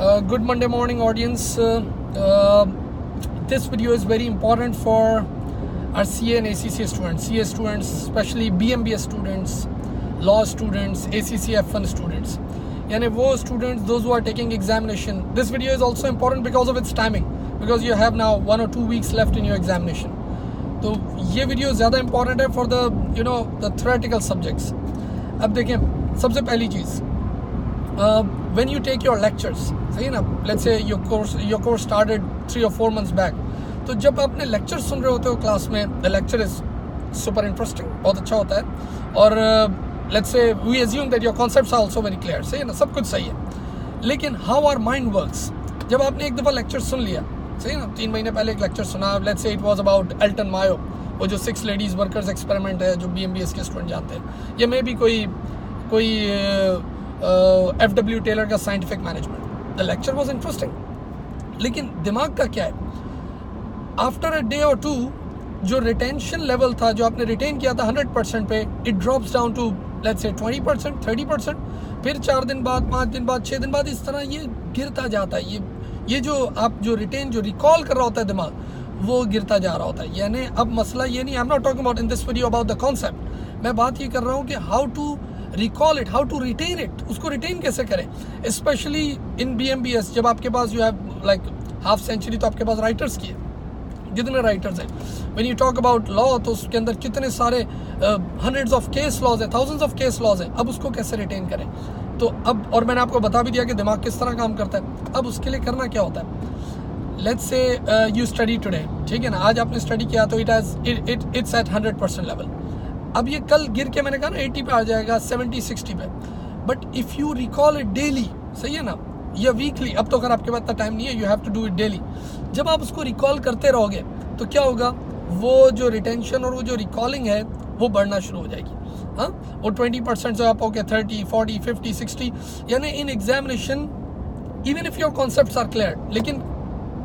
Good Monday morning, audience. This video is very important for our CA and ACCA students, CA students, especially Bmbs students, law students, ACC F1 students. Yani wo students, those who are taking examination. This video is also important because of its timing, because you have now 1 or 2 weeks left in your examination. तो ये video ज़्यादा important है for the theoretical subjects. अब देखें, सबसे पहली चीज़, when you take your lectures, सही ना, let's say your course started 3 or 4 months back, तो जब आपने लेक्चर सुन रहे होते हो क्लास में, the lecture is super interesting, बहुत अच्छा होता है, और let's say we assume that your concepts are also very clear, सही है ना, सब कुछ सही है. लेकिन how our mind works, जब आपने एक दफ़ा लेक्चर सुन लिया, सही ना, 3 महीने पहले एक लेक्चर सुना, let's say it was about Elton Mayo, वो जो 6 लेडीज़ वर्कर्स एक्सपेरिमेंट है जो BMBS के स्टूडेंट जानते हैं, या मे बी कोई FW टेलर का scientific management. The lecture was interesting, लेकिन दिमाग का क्या है, आफ्टर अ डे और 2 जो रिटेंशन लेवल था, जो आपने रिटेन किया था 100% पे, it drops down to let's say 20%, 30%, फिर 4 दिन बाद, 5 दिन बाद, 6 दिन बाद, इस तरह ये गिरता जाता है. ये जो आप जो रिकॉल कर रहा होता है दिमाग, वो गिरता जा रहा होता है. यानी अब मसला ये नहीं, I am not talking about in this video about the concept, मैं बात ये कर रहा हूँ कि how to recall it, how to retain it, उसको रिटेन कैसे करें. स्पेशली इन BMBS, जब आपके पास you have like half century, तो आपके पास राइटर्स की है, जितने राइटर्स हैं. When you talk about law, तो उसके अंदर कितने सारे हंड्रेड्स ऑफ केस लॉज हैं, थाउजेंड्स ऑफ केस लॉज हैं. अब उसको कैसे रिटेन करें, तो अब, और मैंने आपको बता भी दिया कि दिमाग किस तरह काम करता है. अब उसके लिए करना क्या होता है, let's say you study today, ठीक है ना, आज आपने स्टडी किया तो इट्स एट 100% लेवल. अब ये कल गिर के, मैंने कहा ना, 80 पे आ जाएगा, 70-60 पे. But if you recall it daily, सही है ना, या वीकली, अब तो अगर आपके पास इतना टाइम नहीं है, you have to do it daily. जब आप उसको रिकॉल करते रहोगे तो क्या होगा, वो जो रिटेंशन और वो जो रिकॉलिंग है वो बढ़ना शुरू हो जाएगी. हाँ, वो 20% से आप होके 30, 40, 50, 60, यानी in examination even if your concepts are clear, लेकिन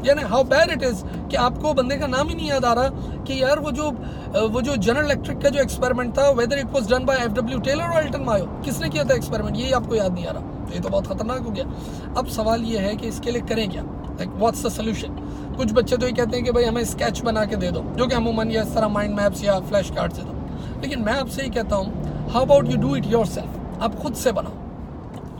यानी हाउ बैड इट इज़ कि आपको बंदे का नाम ही नहीं याद आ रहा कि यार वो जो जनरल इलेक्ट्रिक का जो एक्सपेरिमेंट था, whether it was done by FW Taylor और एल्टन मायो, किसने किया था एक्सपेरिमेंट, ये आपको याद नहीं आ रहा. तो ये तो बहुत खतरनाक हो गया. अब सवाल ये है कि इसके लिए करें क्या, लाइक व्हाट्स द सोल्यूशन. कुछ बच्चे तो ये कहते हैं कि भाई हमें स्केच बना के दे दो, जो कि अमूमन या इस तरह माइंड मैप्स या फ्लैश कार्ड से दो. लेकिन मैं आपसे ही कहता हूँ, how about you do it yourself, आप खुद से बनाओ,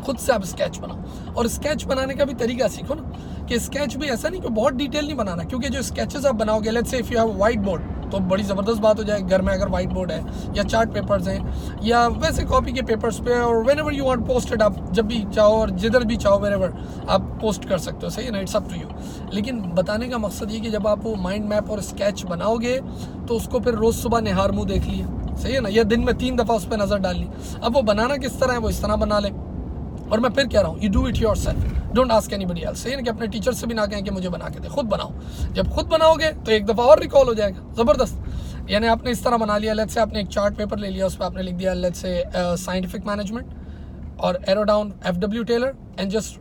खुद से आप स्केच बनाओ. और स्केच बनाने का भी तरीका सीखो ना, कि स्केच भी ऐसा नहीं कि बहुत डिटेल नहीं बनाना, क्योंकि जो स्केचेस आप बनाओगे, let's say if you have white board, तो बड़ी ज़बरदस्त बात हो जाएगी. घर में अगर व्हाइट बोर्ड है या चार्ट पेपर्स हैं या वैसे कॉपी के पेपर्स पे, और when ever you want posted, आप जब भी चाहो और जिधर भी चाहो वेर एवर आप पोस्ट कर सकते हो, सही है ना, इट्स अप टू यू. लेकिन बताने का मकसद ये कि जब आप वो माइंड मैप और स्केच बनाओगे तो उसको फिर रोज़ सुबह निहार मुँह देख लिया, सही है ना, या दिन में 3 दफ़ा उस पर नज़र डाल ली. अब वो बनाना किस तरह है, वो इस तरह बना ले. और मैं फिर कह रहा हूँ, you do it yourself, don't ask anybody else. सही है ना, कि अपने टीचर से भी ना कहें कि मुझे बना के दे, खुद बनाओ. जब खुद बनाओगे तो एक दफ़ा और रिकॉल हो जाएगा, ज़बरदस्त. यानी आपने इस तरह बना लिया, लेट्स से आपने एक चार्ट पेपर ले लिया, उस पर आपने लिख दिया लेट्स से साइंटिफिक मैनेजमेंट और arrow down FW Taylor and just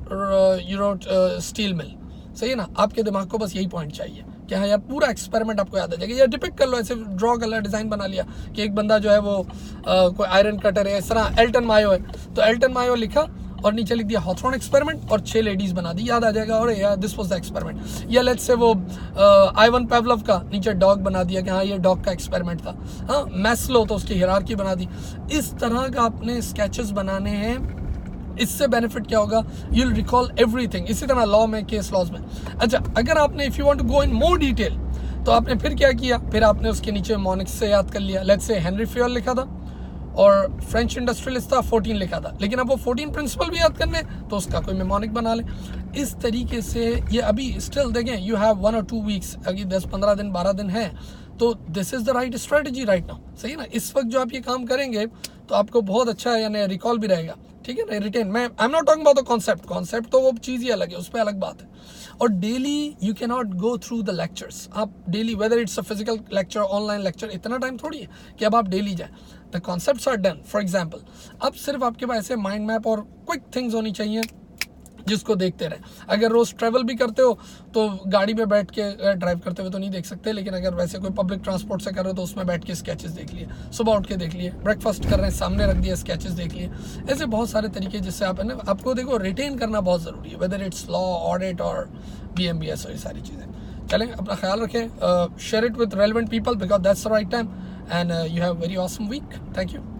you wrote steel mill. सही है ना, आपके दिमाग को बस यही पॉइंट चाहिए कि हाँ यार, पूरा एक्सपेरिमेंट आपको याद आ जाएगा. या डिपिक्ट कर लो, ऐसे ड्रॉ कर लो, डिज़ाइन बना लिया कि एक बंदा जो है वो कोई आयरन कटर है, इस तरह एल्टन मायो है, तो एल्टन मायो लिखा और नीचे लिख दिया हॉथरॉन एक्सपेरिमेंट और 6 लेडीज़ बना दी, याद आ जाएगा, और यार दिस वाज द एक्सपेरिमेंट. या लेट्स से वो आइवन पेवलोव का नीचे डॉग बना दिया कि हाँ ये डॉग का एक्सपेरिमेंट था. हाँ, मैस्लो, तो उसकी हियरार्की बना दी. इस तरह का आपने स्केचेस बनाने हैं. इससे बेनिफिट क्या होगा, यू विल रिकॉल एवरीथिंग. इसी तरह लॉ में, केस लॉज में. अच्छा, अगर आपने if you want to go in more detail, तो आपने फिर क्या किया, फिर आपने उसके नीचे मॉनिक्स से याद कर लिया. लेट्स से हेनरी फ्यूल लिखा था और फ्रेंच इंडस्ट्रियलिस्ट था, 14 लिखा था, लेकिन अब वो 14 प्रिंसिपल भी याद करने, तो उसका कोई मेमोनिक बना ले. इस तरीके से ये अभी स्टिल देखें, यू हैव 1 or 2 वीक्स, अगर 10-15 दिन 12 दिन है, तो this is the right strategy right now. सही है ना, इस वक्त जो आप ये काम करेंगे तो आपको बहुत अच्छा है, यानी रिकॉल भी रहेगा, ठीक है ना, रिटेन. मैं आई am not talking about the concept तो वो चीज़ ही अलग है, उस पर अलग बात है. और daily you can not go through the lectures. आप daily, whether it's a physical lecture, online lecture, इतना टाइम थोड़ी है कि अब आप डेली जाएं. The concepts are done. For example, अब सिर्फ आपके पास ऐसे माइंड मैप और क्विक थिंग्स होनी चाहिए जिसको देखते रहें। अगर रोज़ ट्रैवल भी करते हो तो गाड़ी में बैठ के ड्राइव करते हुए तो नहीं देख सकते, लेकिन अगर वैसे कोई पब्लिक ट्रांसपोर्ट से कर रहे हो तो उसमें बैठ के स्केचेस देख लिए, सुबह उठ के देख लिए, ब्रेकफास्ट कर रहे हैं सामने रख दिए स्केचेस देख लिए। ऐसे बहुत सारे तरीके जिससे आप है ना, आपको देखो रिटेन करना बहुत ज़रूरी है, वेदर इट्स लॉ, ऑडिट और BMBS और ये सारी चीज़ें। चलें, अपना ख्याल रखें, share it with relevant people because that's the right time, and you have very awesome week. Thank you.